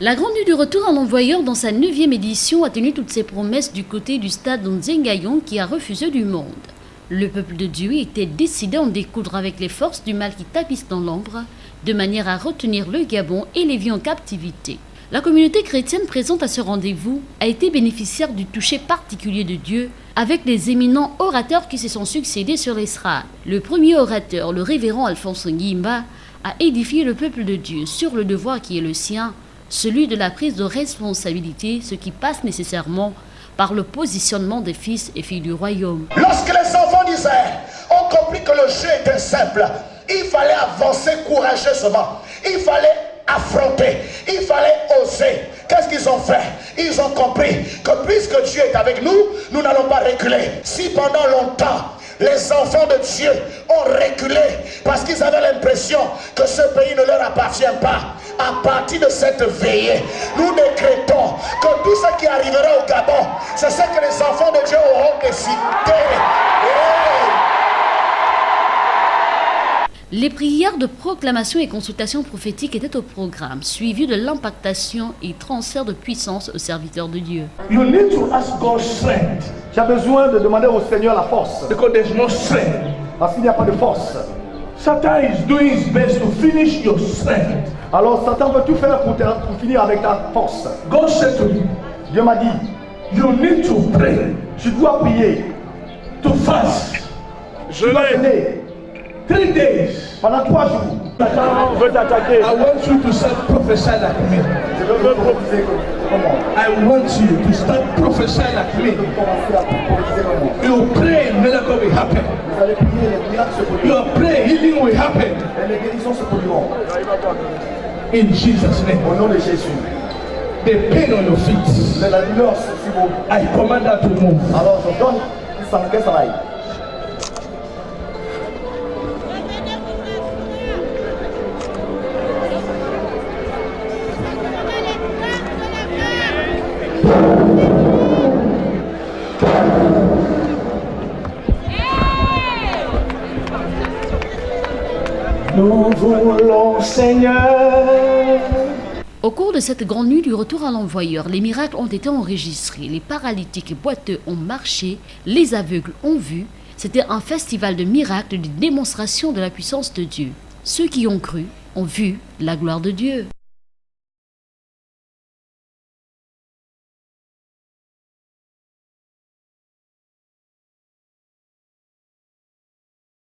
La Grande Nuit du Retour à l'Envoyeur dans sa 9e édition a tenu toutes ses promesses du côté du stade Nzengayon qui a refusé du monde. Le peuple de Dieu était décidé à en découdre avec les forces du mal qui tapissent dans l'ombre, de manière à retenir le Gabon et les vies en captivité. La communauté chrétienne présente à ce rendez-vous a été bénéficiaire du toucher particulier de Dieu avec les éminents orateurs qui se sont succédés sur l'estrade. Le premier orateur, le révérend Alphonse Ngimba, a édifié le peuple de Dieu sur le devoir qui est le sien, celui de la prise de responsabilité, ce qui passe nécessairement par le positionnement des fils et filles du royaume. Lorsque les enfants d'Israël ont compris que le jeu était simple, il fallait avancer courageusement, il fallait affronter, il fallait oser. Qu'est-ce qu'ils ont fait? Ils ont compris que puisque Dieu est avec nous, nous n'allons pas reculer. Si pendant longtemps, les enfants de Dieu ont reculé parce qu'ils avaient l'impression que ce pays ne leur appartient pas, à partir de cette veillée, nous décrétons que tout ce qui arrivera au Gabon, c'est ce que les enfants de Dieu auront décidé. Les prières de proclamation et consultation prophétique étaient au programme, suivies de l'impactation et transfert de puissance aux serviteurs de Dieu. You need to ask God's strength. Tu as besoin de demander au Seigneur la force. Because there's no strength. Parce qu'il n'y a pas de force. Satan is doing his best to finish your strength. Alors Satan veut tout faire pour finir avec ta force. God said to me, Dieu m'a dit, you need to pray, tu dois prier, to fast. tu dois jeûner 3 days. pendant 3 jours. Satan veut t'attaquer. I want you to start prophesying like me. Je veux prophétiser comment? I want you to start prophesying like me. Commencer à prophétiser comment? You pray, miracle will happen. Vous allez prier, les miracles se You produiront. pray, healing will happen. Et les guérisons se produiront. In Jesus' name. Au nom de Jésus. The pain on your feet, C'est la douleur sur vos. I command that to move. Alors je donne que ça aille. Nous voulons, Seigneur. Au cours de cette grande nuit du retour à l'envoyeur, les miracles ont été enregistrés, les paralytiques et boiteux ont marché, les aveugles ont vu. C'était un festival de miracles, de démonstration de la puissance de Dieu. Ceux qui ont cru ont vu la gloire de Dieu.